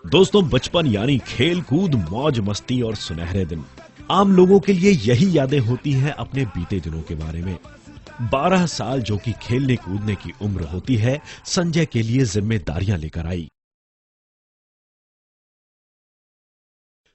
दोस्तों, बचपन यानी खेल कूद, मौज मस्ती और सुनहरे दिन। आम लोगों के लिए यही यादें होती हैं अपने बीते दिनों के बारे में। 12 साल जो कि खेलने कूदने की उम्र होती है, संजय के लिए जिम्मेदारियां लेकर आई।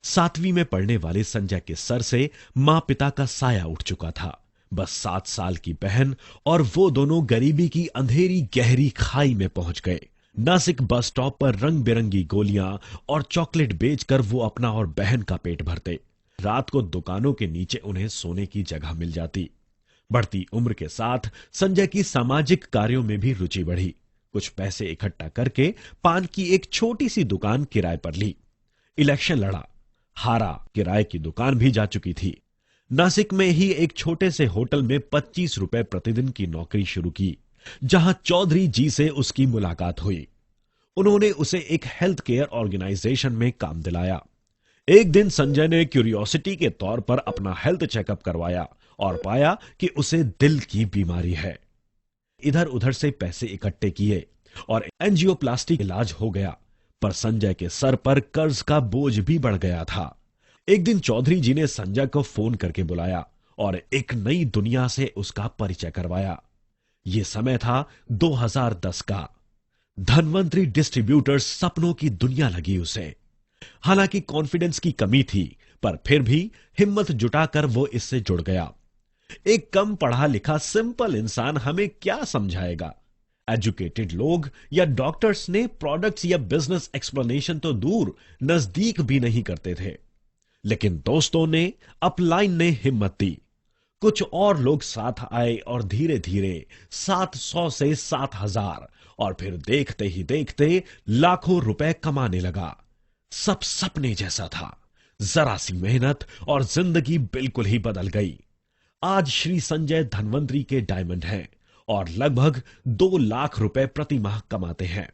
7वीं में पढ़ने वाले संजय के सर से मां पिता का साया उठ चुका था। बस 7 साल की बहन और वो दोनों गरीबी की अंधेरी गहरी खाई में पहुंच गए। नासिक बस स्टॉप पर रंग बिरंगी गोलियां और चॉकलेट बेचकर वो अपना और बहन का पेट भरते। रात को दुकानों के नीचे उन्हें सोने की जगह मिल जाती। बढ़ती उम्र के साथ संजय की सामाजिक कार्यों में भी रुचि बढ़ी। कुछ पैसे इकट्ठा करके पान की एक छोटी सी दुकान किराए पर ली। इलेक्शन लड़ा, हारा, किराए की दुकान भी जा चुकी थी। नासिक में ही एक छोटे से होटल में 25 रुपए प्रतिदिन की नौकरी शुरू की, जहां चौधरी जी से उसकी मुलाकात हुई। उन्होंने उसे एक हेल्थ केयर ऑर्गेनाइजेशन में काम दिलाया। एक दिन संजय ने क्यूरियोसिटी के तौर पर अपना हेल्थ चेकअप करवाया और पाया कि उसे दिल की बीमारी है। इधर उधर से पैसे इकट्ठे किए और एंजियोप्लास्टी इलाज हो गया, पर संजय के सर पर कर्ज का बोझ भी बढ़ गया था। एक दिन चौधरी जी ने संजय को फोन करके बुलाया और एक नई दुनिया से उसका परिचय करवाया। यह समय था 2010 का। धनवंतरी डिस्ट्रीब्यूटर्स सपनों की दुनिया लगी उसे। हालांकि कॉन्फिडेंस की कमी थी, पर फिर भी हिम्मत जुटाकर वो इससे जुड़ गया। एक कम पढ़ा लिखा सिंपल इंसान हमें क्या समझाएगा। एजुकेटेड लोग या डॉक्टर्स ने प्रोडक्ट्स या बिजनेस एक्सप्लेनेशन तो दूर, नजदीक भी नहीं करते थे। लेकिन दोस्तों ने, अपलाइन ने हिम्मत दी। कुछ और लोग साथ आए और धीरे धीरे 700 से 7000 और फिर देखते ही देखते लाखों रुपए कमाने लगा। सब सपने जैसा था। जरा सी मेहनत और जिंदगी बिल्कुल ही बदल गई। आज श्री संजय धनवंतरी के डायमंड हैं और लगभग 2 लाख रुपए प्रति माह कमाते हैं।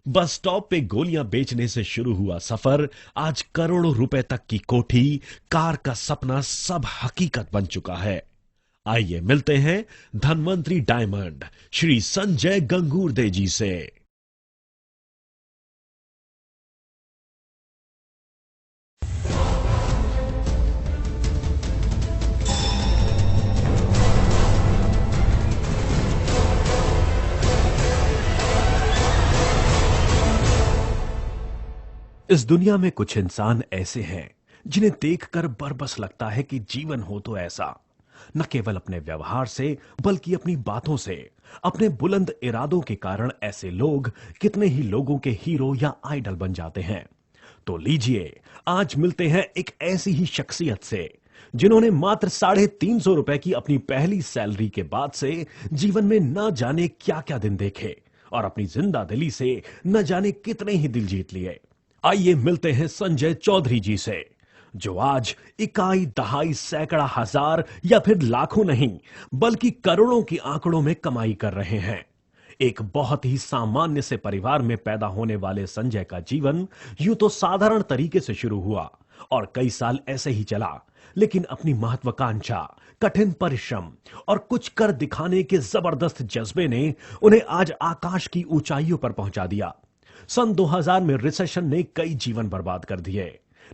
बस स्टॉप पे गोलियां बेचने से शुरू हुआ सफर आज करोड़ों रुपए तक की कोठी, कार का सपना सब हकीकत बन चुका है। आइए मिलते हैं धनवंतरी डायमंड श्री संजय गंगूरदे जी से। इस दुनिया में कुछ इंसान ऐसे हैं जिन्हें देखकर बरबस लगता है कि जीवन हो तो ऐसा। न केवल अपने व्यवहार से बल्कि अपनी बातों से, अपने बुलंद इरादों के कारण ऐसे लोग कितने ही लोगों के हीरो या आइडल बन जाते हैं। तो लीजिए, आज मिलते हैं एक ऐसी ही शख्सियत से जिन्होंने मात्र 350 रुपए की अपनी पहली सैलरी के बाद से जीवन में न जाने क्या क्या दिन देखे और अपनी जिंदा दिली से न जाने कितने ही दिल जीत लिए। आइए मिलते हैं संजय चौधरी जी से, जो आज इकाई दहाई सैकड़ा हजार या फिर लाखों नहीं बल्कि करोड़ों की आंकड़ों में कमाई कर रहे हैं। एक बहुत ही सामान्य से परिवार में पैदा होने वाले संजय का जीवन यूं तो साधारण तरीके से शुरू हुआ और कई साल ऐसे ही चला, लेकिन अपनी महत्वाकांक्षा, कठिन परिश्रम और कुछ कर दिखाने के जबरदस्त जज्बे ने उन्हें आज आकाश की ऊंचाइयों पर पहुंचा दिया। सन 2000 में रिसेशन ने कई जीवन बर्बाद कर दिए।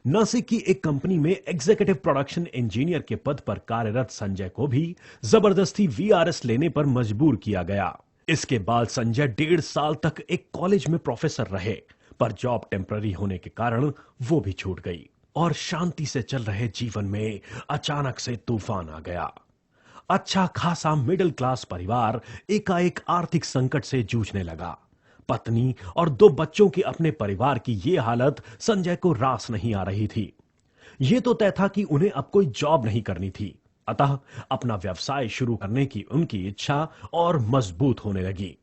नासिक की एक कंपनी में एग्जीक्यूटिव प्रोडक्शन इंजीनियर के पद पर कार्यरत संजय को भी जबरदस्ती वीआरएस लेने पर मजबूर किया गया। इसके बाद संजय 1.5 साल तक एक कॉलेज में प्रोफेसर रहे, पर जॉब टेम्पररी होने के कारण वो भी छूट गई और शांति से चल रहे जीवन में अचानक से तूफान आ गया। अच्छा खासा मिडिल क्लास परिवार एकाएक आर्थिक संकट से जूझने लगा। पत्नी और 2 बच्चों की अपने परिवार की यह हालत संजय को रास नहीं आ रही थी। यह तो तय था कि उन्हें अब कोई जॉब नहीं करनी थी, अतः अपना व्यवसाय शुरू करने की उनकी इच्छा और मजबूत होने लगी।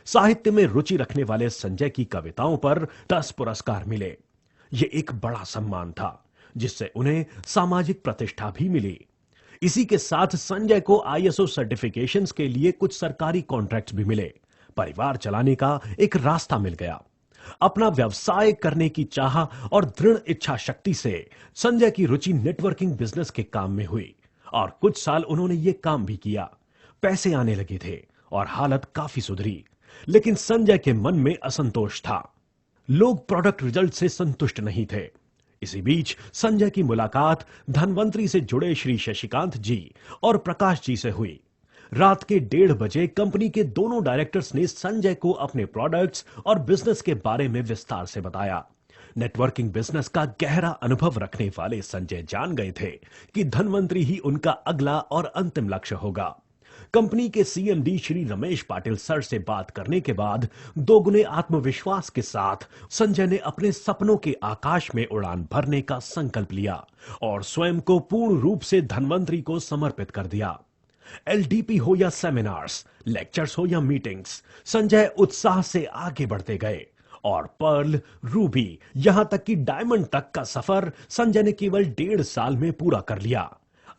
साहित्य में रुचि रखने वाले संजय की कविताओं पर 10 पुरस्कार मिले। यह एक बड़ा सम्मान था, जिससे उन्हें सामाजिक प्रतिष्ठा भी मिली। इसी के साथ संजय को आईएसओ सर्टिफिकेशंस के लिए कुछ सरकारी कॉन्ट्रैक्ट्स भी मिले। परिवार चलाने का एक रास्ता मिल गया। अपना व्यवसाय करने की चाह और दृढ़ इच्छा शक्ति से संजय की रुचि नेटवर्किंग बिजनेस के काम में हुई और कुछ साल उन्होंने यह काम भी किया। पैसे आने लगे थे और हालत काफी सुधरी, लेकिन संजय के मन में असंतोष था। लोग प्रोडक्ट रिजल्ट से संतुष्ट नहीं थे। इसी बीच संजय की मुलाकात धनवंतरी से जुड़े श्री शशिकांत जी और प्रकाश जी से हुई। रात के 1:30 बजे कंपनी के दोनों डायरेक्टर्स ने संजय को अपने प्रोडक्ट्स और बिजनेस के बारे में विस्तार से बताया। नेटवर्किंग बिजनेस का गहरा अनुभव रखने वाले संजय जान गए थे कि धनवंतरी ही उनका अगला और अंतिम लक्ष्य होगा। कंपनी के सीएमडी श्री रमेश पाटिल सर से बात करने के बाद दोगुने आत्मविश्वास के साथ संजय ने अपने सपनों के आकाश में उड़ान भरने का संकल्प लिया और स्वयं को पूर्ण रूप से धनवंतरी को समर्पित कर दिया। एलडीपी हो या सेमिनार्स, लेक्चर्स हो या मीटिंग्स, संजय उत्साह से आगे बढ़ते गए और पर्ल, रूबी, यहां तक कि डायमंड तक का सफर संजय ने केवल 1.5 साल में पूरा कर लिया।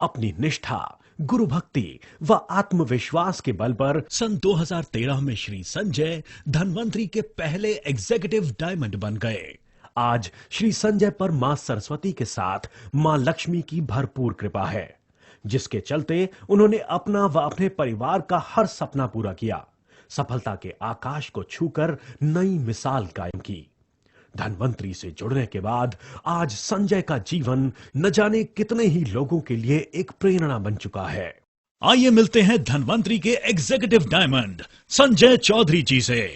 अपनी निष्ठा, गुरु भक्ति व आत्मविश्वास के बल पर सन 2013 में श्री संजय धनवंतरी के पहले एग्जीक्यूटिव डायमंड बन गए। आज श्री संजय पर मां सरस्वती के साथ मां लक्ष्मी की भरपूर कृपा है, जिसके चलते उन्होंने अपना व अपने परिवार का हर सपना पूरा किया, सफलता के आकाश को छूकर नई मिसाल कायम की। धनवंतरी से जुड़ने के बाद आज संजय का जीवन न जाने कितने ही लोगों के लिए एक प्रेरणा बन चुका है। आइए मिलते हैं धनवंतरी के एग्जीक्यूटिव डायमंड संजय चौधरी जी से।